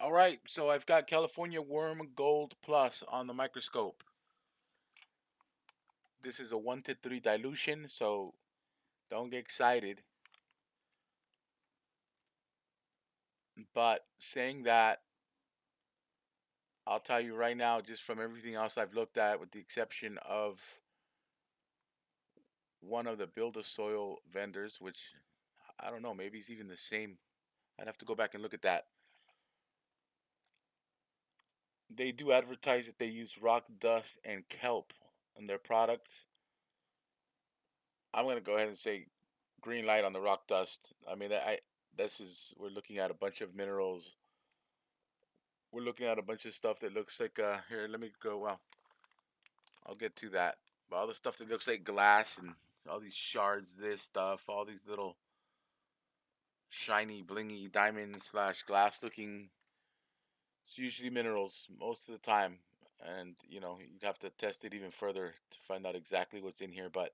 All right, so I've got California Worm Gold Plus on the microscope. This is a 1 to 3 dilution, so don't get excited. But saying that, I'll tell you right now, just from everything else I've looked at, with the exception of one of the build a soil vendors, which I don't know, maybe it's even the same. I'd have to go back and look at that. They do advertise that they use rock dust and kelp in their products. I'm gonna go ahead and say green light on the rock dust. I mean, this is we're looking at a bunch of minerals. We're looking at a bunch of stuff that looks like here. Let me go. Well, I'll get to that. But all the stuff that looks like glass and all these shards, this stuff, all these little shiny, blingy diamond slash glass looking. It's usually minerals most of the time, and you'd have to test it even further to find out exactly what's in here. But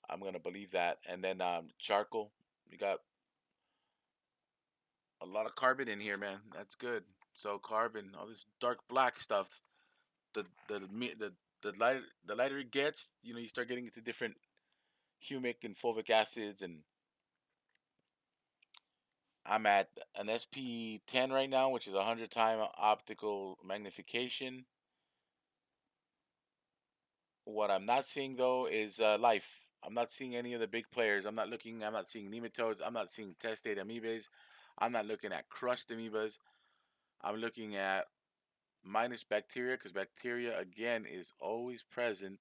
I'm gonna believe that. And then charcoal. You got a lot of carbon in here, man. That's good. So carbon, all this dark black stuff. The lighter it gets, you start getting into different humic and fulvic acids, and I'm at an SP10 right now, which is 100 time optical magnification. What I'm not seeing though is life. I'm not seeing any of the big players. I'm not seeing nematodes. I'm not seeing testate amoebas. I'm not looking at crushed amoebas. I'm looking at minus bacteria, because bacteria again is always present.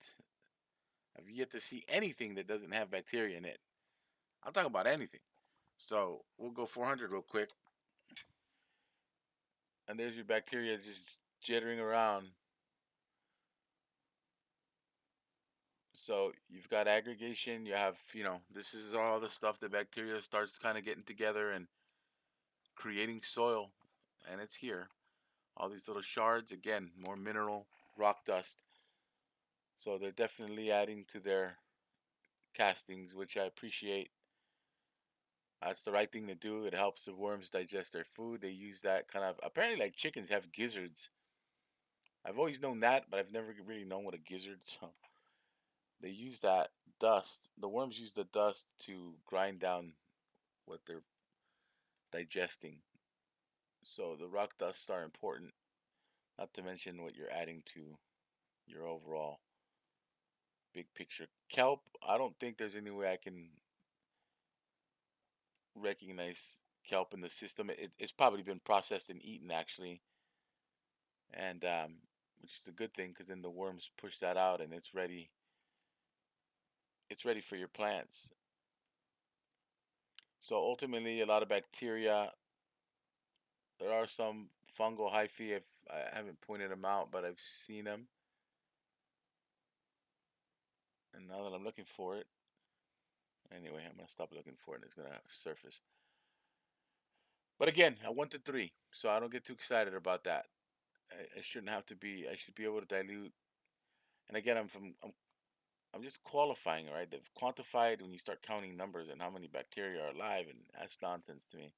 I've yet to see anything that doesn't have bacteria in it. I'm talking about anything. So we'll go 400 real quick, and there's your bacteria just jittering around. So you've got aggregation. You have, this is all the stuff that bacteria starts kind of getting together and creating soil, and it's here. All these little shards, again, more mineral rock dust. So they're definitely adding to their castings, which I appreciate. That's the right thing to do. It helps the worms digest their food. They use that kind of, apparently, like chickens have gizzards. I've always known that, but I've never really known what a gizzard. So they use that dust. The worms use the dust to grind down what they're digesting. So the rock dusts are important. Not to mention what you're adding to your overall big picture. Kelp, I don't think there's any way I can recognize kelp in the system. It's probably been processed and eaten actually, and which is a good thing because then the worms push that out and it's ready. It's ready for your plants. So ultimately, a lot of bacteria. There are some fungal hyphae. I haven't pointed them out, but I've seen them. And now that I'm looking for it, anyway, I'm gonna stop looking for it. And it's gonna surface. But again, a 1 to 3, so I don't get too excited about that. I shouldn't have to be. I should be able to dilute. And again, I'm just qualifying, right? They've quantified when you start counting numbers and how many bacteria are alive, and that's nonsense to me.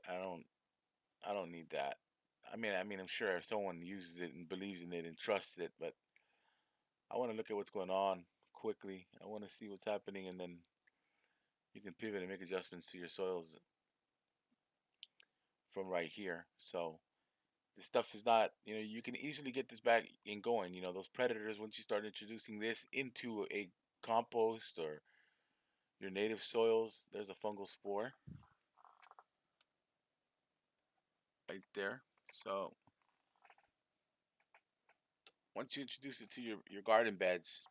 I don't need that. I mean, I'm sure if someone uses it and believes in it and trusts it, but I want to look at what's going on quickly. I want to see what's happening, and then you can pivot and make adjustments to your soils from right here. So this stuff is not, you can easily get this back and going. Those predators, once you start introducing this into a compost or your native soils, there's a fungal spore right there. So once you introduce it to your garden beds,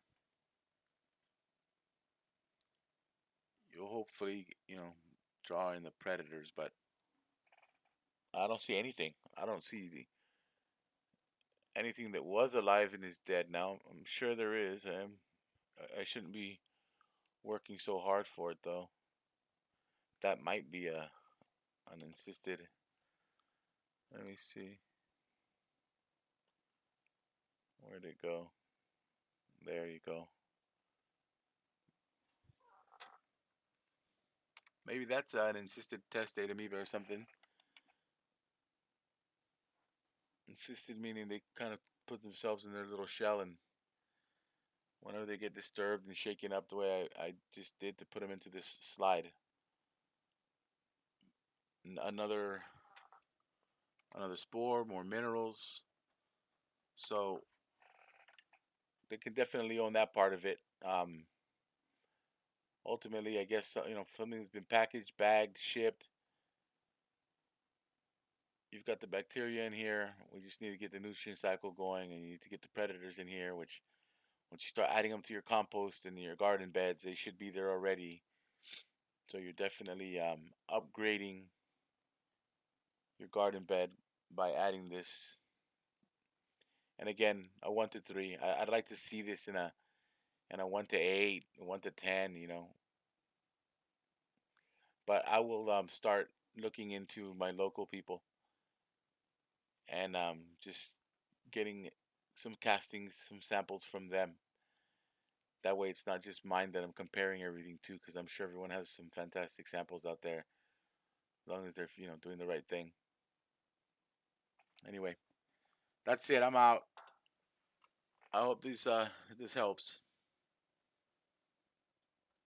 you'll hopefully, draw in the predators. But I don't see anything. I don't see anything that was alive and is dead now. I'm sure there is. I shouldn't be working so hard for it though. That might be a an insisted. Let me see. Where'd it go? There you go. Maybe that's an insisted test amoeba or something. Insisted meaning they kind of put themselves in their little shell, and whenever they get disturbed and shaken up the way I just did to put them into this slide, another spore, more minerals. So they can definitely own that part of it. Ultimately, I guess something that's been packaged, bagged, shipped. You've got the bacteria in here. We just need to get the nutrient cycle going, and you need to get the predators in here. Which, once you start adding them to your compost and your garden beds, they should be there already. So you're definitely upgrading your garden bed by adding this. And again, a 1 to 3. I'd like to see this in a 1 to 8, a 1 to 10. But I will start looking into my local people and just getting some castings, some samples from them. That way, it's not just mine that I'm comparing everything to, because I'm sure everyone has some fantastic samples out there, as long as they're doing the right thing. Anyway, that's it. I'm out. I hope this helps.